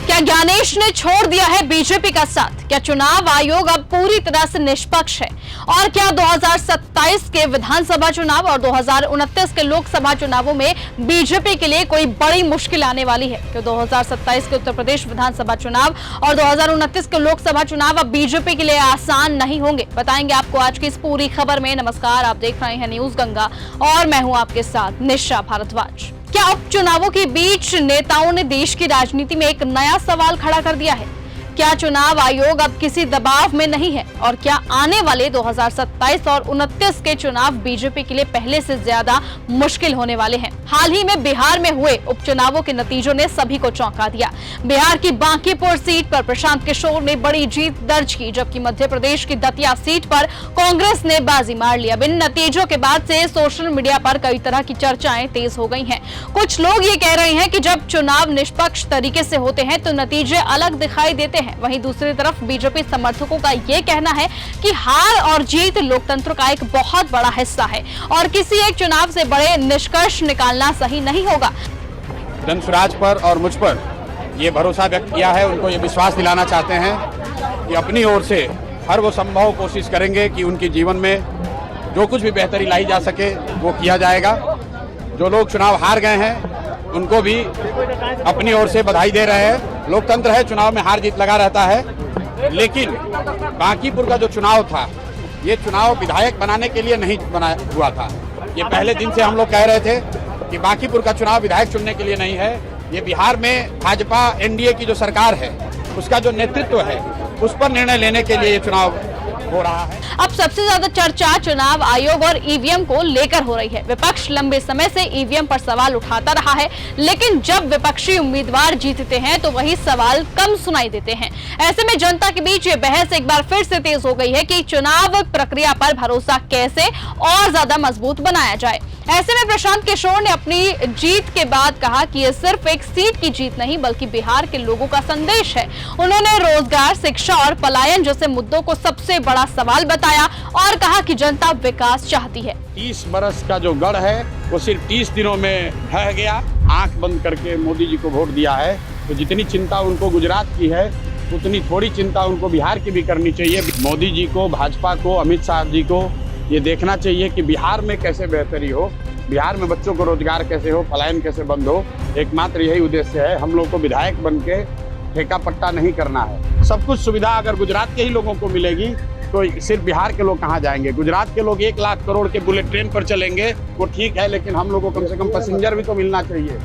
क्या ज्ञानेश ने छोड़ दिया है बीजेपी का साथ? क्या चुनाव आयोग अब पूरी तरह से निष्पक्ष है? और क्या 2027 के विधानसभा चुनाव और 2029 के लोकसभा चुनावों में बीजेपी के लिए कोई बड़ी मुश्किल आने वाली है? क्या 2027 के उत्तर प्रदेश विधानसभा चुनाव और 2029 के लोकसभा चुनाव अब बीजेपी के लिए आसान नहीं होंगे? बताएंगे आपको आज की इस पूरी खबर में। नमस्कार, आप देख रहे हैं न्यूज गंगा और मैं हूं आपके साथ निशा भारद्वाज। क्या उपचुनावों के बीच नेताओं ने देश की राजनीति में एक नया सवाल खड़ा कर दिया है? क्या चुनाव आयोग अब किसी दबाव में नहीं है? और क्या आने वाले 2027 और 29 के चुनाव बीजेपी के लिए पहले से ज्यादा मुश्किल होने वाले हैं? हाल ही में बिहार में हुए उपचुनावों के नतीजों ने सभी को चौंका दिया। बिहार की बांकीपुर सीट पर प्रशांत किशोर ने बड़ी जीत दर्ज की, जबकि मध्य प्रदेश की दतिया सीट पर कांग्रेस ने बाजी मार ली। अब इन नतीजों के बाद से सोशल मीडिया पर कई तरह की चर्चाएं तेज हो गई हैं। कुछ लोग ये कह रहे हैं कि जब चुनाव निष्पक्ष तरीके से होते हैं तो नतीजे अलग दिखाई देते हैं। वहीं दूसरी तरफ बीजेपी समर्थकों का यह कहना है कि हार और जीत लोकतंत्र का एक बहुत बड़ा हिस्सा है और किसी एक चुनाव से बड़े निष्कर्ष निकालना सही नहीं होगा। जनसुराज पर और मुझ पर ये भरोसा व्यक्त किया है, उनको ये विश्वास दिलाना चाहते हैं कि अपनी ओर से हर वो संभव कोशिश करेंगे कि उनके जीवन में जो कुछ भी बेहतरी लाई जा सके वो किया जाएगा। जो लोग चुनाव हार गए हैं उनको भी अपनी ओर से बधाई दे रहे हैं। लोकतंत्र है, चुनाव में हार जीत लगा रहता है, लेकिन बांकीपुर का जो चुनाव था ये चुनाव विधायक बनाने के लिए नहीं बना हुआ था। ये पहले दिन से हम लोग कह रहे थे कि बांकीपुर का चुनाव विधायक चुनने के लिए नहीं है। ये बिहार में भाजपा एनडीए की जो सरकार है उसका जो नेतृत्व है उस पर निर्णय लेने के लिए ये चुनाव हो रहा है। अब सबसे ज्यादा चर्चा चुनाव आयोग और ईवीएम को लेकर हो रही है। विपक्ष लंबे समय से ईवीएम पर सवाल उठाता रहा है, लेकिन जब विपक्षी उम्मीदवार जीतते हैं तो वही सवाल कम सुनाई देते हैं। ऐसे में जनता के बीच ये बहस एक बार फिर से तेज हो गई है कि चुनाव प्रक्रिया पर भरोसा कैसे और ज्यादा मजबूत बनाया जाए। ऐसे में प्रशांत किशोर ने अपनी जीत के बाद कहा कि ये सिर्फ एक सीट की जीत नहीं बल्कि बिहार के लोगों का संदेश है। उन्होंने रोजगार, शिक्षा और पलायन जैसे मुद्दों को सबसे बड़ा सवाल बताया और कहा कि जनता विकास चाहती है। 30 बरस का जो गढ़ है वो सिर्फ 30 दिनों में ढह गया। आंख बंद करके मोदी जी को वोट दिया है, तो जितनी चिंता उनको गुजरात की है उतनी थोड़ी चिंता उनको बिहार की भी करनी चाहिए। मोदी जी को, भाजपा को, अमित शाह जी को ये देखना चाहिए कि बिहार में कैसे बेहतरी हो, बिहार में बच्चों को रोजगार कैसे हो, पलायन कैसे बंद हो। एकमात्र यही उद्देश्य है। हम लोग को विधायक बन के ठेका पट्टा नहीं करना है। सब कुछ सुविधा अगर गुजरात के ही लोगों को मिलेगी तो सिर्फ बिहार के लोग कहाँ जाएंगे? गुजरात के लोग 1 लाख करोड़ के बुलेट ट्रेन पर चलेंगे, वो ठीक है, लेकिन हम लोगों को कम से कम पैसेंजर भी तो मिलना चाहिए।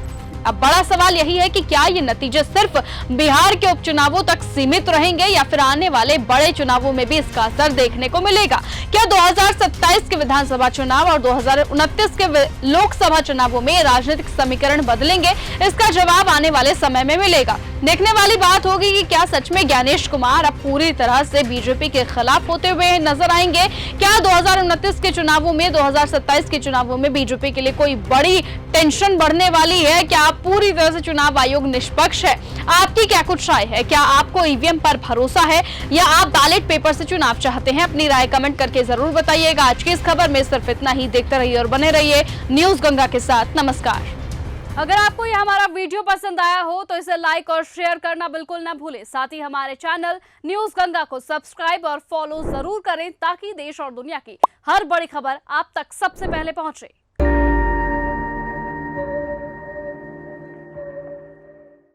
अब बड़ा सवाल यही है कि क्या ये नतीजे सिर्फ बिहार के उपचुनावों तक सीमित रहेंगे या फिर आने वाले बड़े चुनावों में भी इसका असर देखने को मिलेगा? क्या 2027 के विधानसभा चुनाव और 2029 के लोकसभा चुनावों में राजनीतिक समीकरण बदलेंगे? इसका जवाब आने वाले समय में मिलेगा। देखने वाली बात होगी कि क्या सच में ज्ञानेश कुमार अब पूरी तरह से बीजेपी के खिलाफ होते हुए नजर आएंगे? क्या 2029 के चुनावों में, 2027 के चुनावों में बीजेपी के लिए कोई बड़ी टेंशन बढ़ने वाली है? क्या पूरी तरह से चुनाव आयोग निष्पक्ष है? आपकी क्या कुछ राय है? क्या आपको ईवीएम पर भरोसा है या आप बैलेट पेपर से चुनाव चाहते हैं? अपनी राय कमेंट करके जरूर बताइएगा। आज की इस खबर में सिर्फ इतना ही। देखते रहिए और बने रहिए न्यूज गंगा के साथ। नमस्कार। अगर आपको यह हमारा वीडियो पसंद आया हो तो इसे लाइक और शेयर करना बिल्कुल ना भूलें। साथ ही हमारे चैनल न्यूज गंगा को सब्सक्राइब और फॉलो जरूर करें ताकि देश और दुनिया की हर बड़ी खबर आप तक सबसे पहले पहुंचे।